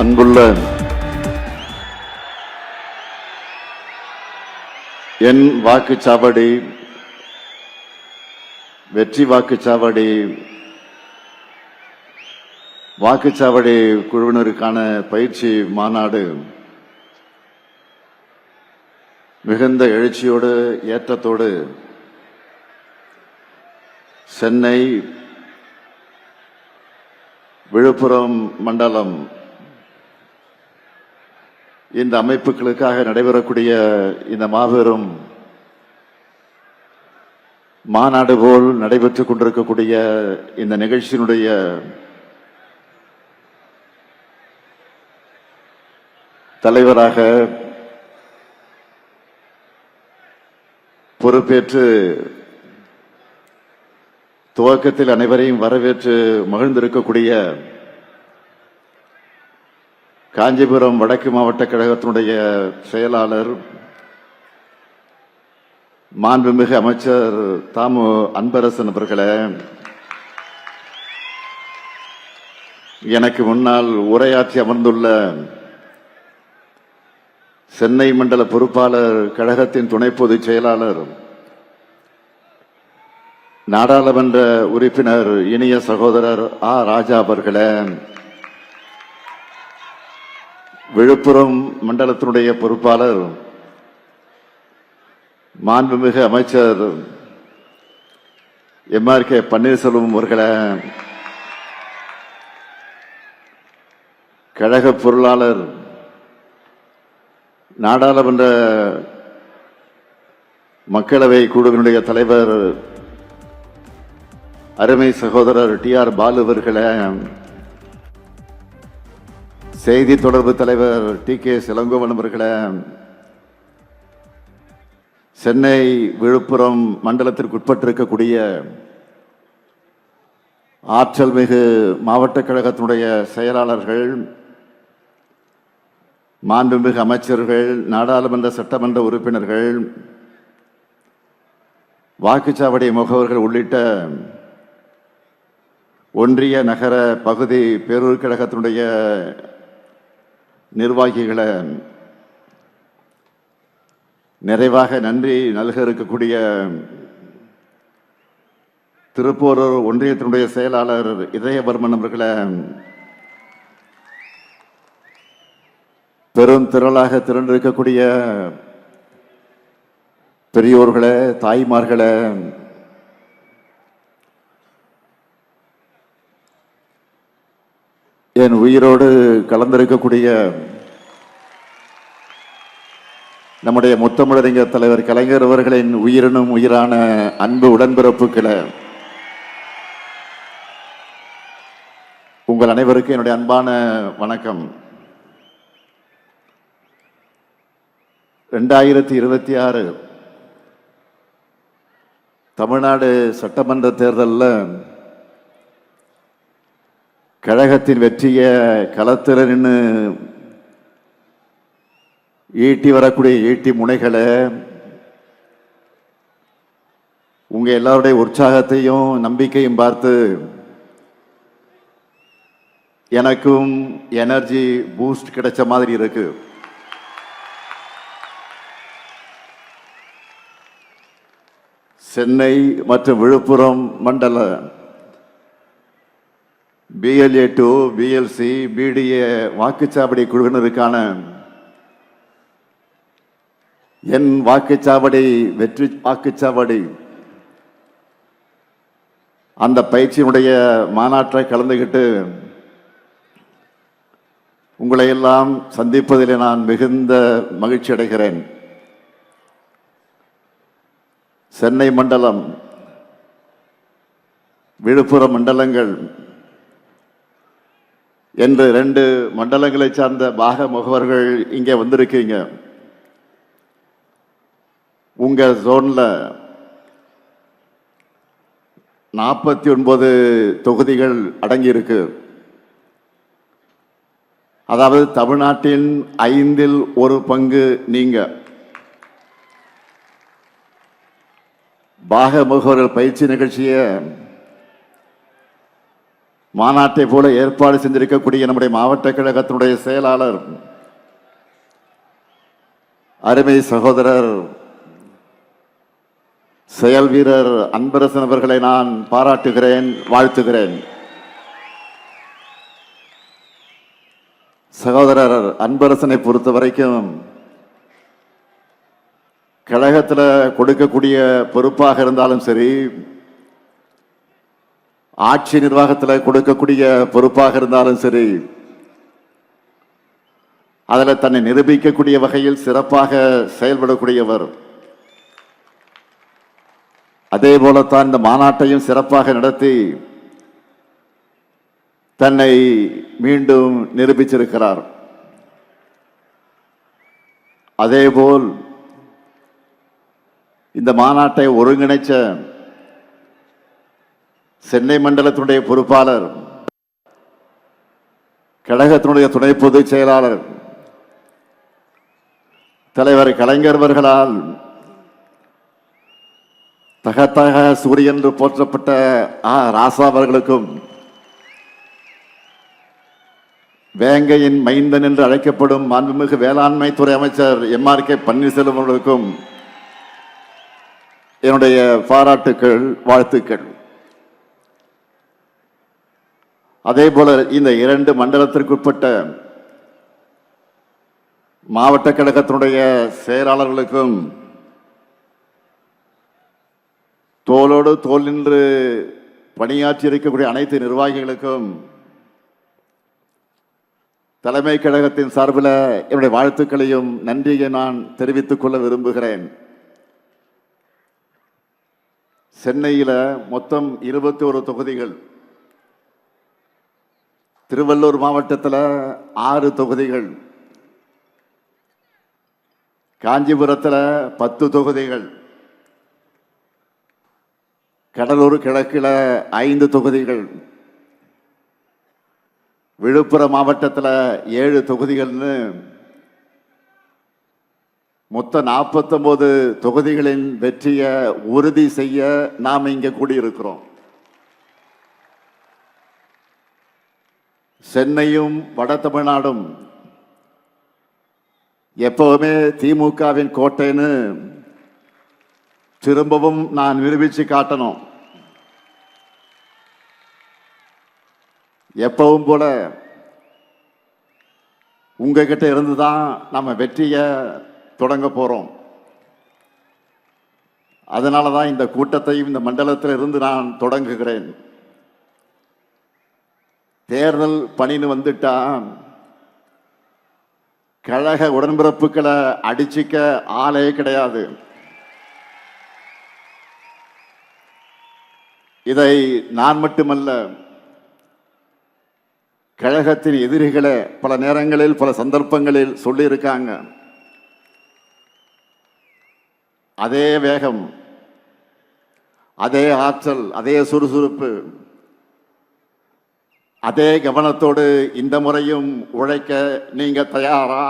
அன்புள்ள என் வாக்குச்சாவடி வெற்றி வாக்குச்சாவடி குழுவினருக்கான பயிற்சி மாநாடு மிகுந்த எழுச்சியோடு ஏற்றத்தோடு சென்னை விழுப்புரம் மண்டலம் இந்த அமைப்புகளுக்காக நடைபெறக்கூடிய இந்த மாபெரும் மாநாடு போல் நடைபெற்றுக் கொண்டிருக்கக்கூடிய இந்த நிகழ்ச்சியினுடைய தலைவராக பொறுப்பேற்று துவக்கத்தில் அனைவரையும் வரவேற்று மகிழ்ந்திருக்கக்கூடிய காஞ்சிபுரம் வடக்கு மாவட்ட கழகத்தினுடைய செயலாளர் மாண்புமிகு அமைச்சர் தாமு அன்பரசன் அவர்களே, எனக்கு முன்னால் உரையாற்றி அமர்ந்துள்ள சென்னை மண்டல பொறுப்பாளர் கழகத்தின் துணை பொதுச் செயலாளர் நாடாளுமன்ற உறுப்பினர் இனிய சகோதரர் ஆ ராஜா அவர்களே, விழுப்புரம் மண்டலத்தினுடைய பொறுப்பாளர் மாண்புமிகு அமைச்சர் MRK பன்னீர்செல்வம் அவர்களே, கழக பொருளாளர் நாடாளுமன்ற மக்களவை குழுவினுடைய தலைவர் அருமை சகோதரர் TR பாலு அவர்களே, செய்தி தொடர்பு தலைவர் TK இளங்கோவன் அவர்களே, சென்னை விழுப்புரம் மண்டலத்திற்குட்பட்டிருக்கக்கூடிய ஆற்றல் மிகு மாவட்ட கழகத்தினுடைய செயலாளர்கள், மாண்புமிகு அமைச்சர்கள், நாடாளுமன்ற சட்டமன்ற உறுப்பினர்கள், வாக்குச்சாவடி முகவர்கள் உள்ளிட்ட ஒன்றிய நகர பகுதி பேரூர் கழகத்தினுடைய நிர்வாகிகளை, நிறைவாக நன்றி நல்க இருக்கக்கூடிய திருப்போரூர் ஒன்றியத்தினுடைய செயலாளர் இதயவர்மன் அவர்களை, பெரும் திரளாக திரண்டிருக்கக்கூடிய பெரியோர்களே, தாய்மார்களே, என் உயிரோடு கலந்திருக்கக்கூடிய நம்முடைய முத்தமிழறிஞர் தலைவர் கலைஞர் அவர்களின் உயிரினும் உயிரான அன்பு உடன்பிறப்புகளை, உங்கள் அனைவருக்கும் என்னுடைய அன்பான வணக்கம். 2026 தமிழ்நாடு சட்டமன்ற தேர்தலில் கழகத்தின் வெற்றிய களத்தில் நின்று ஈட்டி வரக்கூடிய ஈட்டி முனைகளை, உங்க எல்லாருடைய உற்சாகத்தையும் நம்பிக்கையும் பார்த்து எனக்கும் எனர்ஜி பூஸ்ட் கிடைச்ச மாதிரி இருக்கு. சென்னை மற்றும் விழுப்புரம் மண்டல BLA 2 BLC BDA வாக்குச்சாவடி குழுவினருக்கான என் வாக்குச்சாவடி வெற்றி வாக்குச்சாவடி அந்த பயிற்சியினுடைய மாநாட்டை கலந்துகிட்டு உங்களை எல்லாம் சந்திப்பதில் நான் மிகுந்த மகிழ்ச்சி அடைகிறேன். சென்னை மண்டலம், விழுப்புரம் மண்டலங்கள் என்று 2 மண்டலங்களை சார்ந்த பாக முகவர்கள் இங்கே வந்திருக்கீங்க. உங்க ஜோன்ல 49 தொகுதிகள் அடங்கியிருக்கு. அதாவது தமிழ்நாட்டின் 5இல் 1 பங்கு நீங்க. பாக முகவர்கள் பயிற்சி நிகழ்ச்சியை மாநாட்டை போல ஏற்பாடு செஞ்சிருக்கக்கூடிய நம்முடைய மாவட்ட கழகத்தினுடைய செயலாளர் அருமை சகோதரர் செயல் வீரர் அன்பரசன் அவர்களை நான் பாராட்டுகிறேன், வாழ்த்துகிறேன். சகோதரர் அன்பரசனை பொறுத்த வரைக்கும் கழகத்தில் கொடுக்கக்கூடிய பொறுப்பாக இருந்தாலும் சரி, ஆட்சி நிர்வாகத்தில் கொடுக்கக்கூடிய பொறுப்பாக இருந்தாலும் சரி, அதில் தன்னை நிரூபிக்கக்கூடிய வகையில் சிறப்பாக செயல்படக்கூடியவர். அதே போலத்தான் இந்த மாநாட்டையும் சிறப்பாக நடத்தி தன்னை மீண்டும் நிரூபிச்சிருக்கிறார். அதேபோல் இந்த மாநாட்டை ஒருங்கிணைச்ச சென்னை மண்டலத்தினுடைய பொறுப்பாளர், கழகத்தினுடைய துணை பொதுச் செயலாளர் தலைவர் கலைஞர் அவர்களால் தகத்தக சூரியன் என்று போற்றப்பட்ட ராசா அவர்களுக்கும், வேங்கையின் மைந்தன் என்று அழைக்கப்படும் மாண்புமிகு வேளாண்மை துறை அமைச்சர் MRK பன்னீர்செல்வம் அவர்களுக்கும் என்னுடைய பாராட்டுக்கள், வாழ்த்துக்கள். அதே போல இந்த 2 மண்டலத்திற்குட்பட்ட மாவட்ட கழகத்தினுடைய செயலாளர்களுக்கும், தோளோடு தோள் நின்று பணியாற்றி இருக்கக்கூடிய அனைத்து நிர்வாகிகளுக்கும் தலைமை கழகத்தின் சார்பில் என்னுடைய வாழ்த்துக்களையும் நன்றியை நான் தெரிவித்துக் கொள்ள விரும்புகிறேன். சென்னையில் மொத்தம் 21 தொகுதிகள், திருவள்ளூர் மாவட்டத்தில் 6 தொகுதிகள், காஞ்சிபுரத்தில் 10 தொகுதிகள், கடலூர் கிழக்கில் 5 தொகுதிகள், விழுப்புரம் மாவட்டத்தில் 7 தொகுதிகள்னு மொத்த 49 தொகுதிகளின் வெற்றியை உறுதி செய்ய நாம் இங்கே கூடியிருக்கிறோம். சென்னையும் வட தமிழ்நாடும் எப்பவுமே திமுகவின் கோட்டைன்னு திரும்பவும் நான் நிரூபிச்சு காட்டணும். எப்பவும் போல உங்ககிட்ட இருந்துதான் நம்ம வெற்றியை தொடங்க போறோம். அதனாலதான் இந்த கூட்டத்தையும் இந்த மண்டலத்தில் இருந்து நான் தொடங்குகிறேன். தேர்தல் பணின்னு வந்துட்டா கழக உடன்பிறப்புகளை அடிச்சிக்க ஆளே கிடையாது. இதை நான் மட்டுமல்ல, கழகத்தின் எதிரிகளை பல நேரங்களில் பல சந்தர்ப்பங்களில் சொல்லியிருக்காங்க. அதே வேகம், அதே ஆற்றல், அதே சுறுசுறுப்பு, அதே கவனத்தோடு இந்த முறையும் உழைக்க நீங்க தயாரா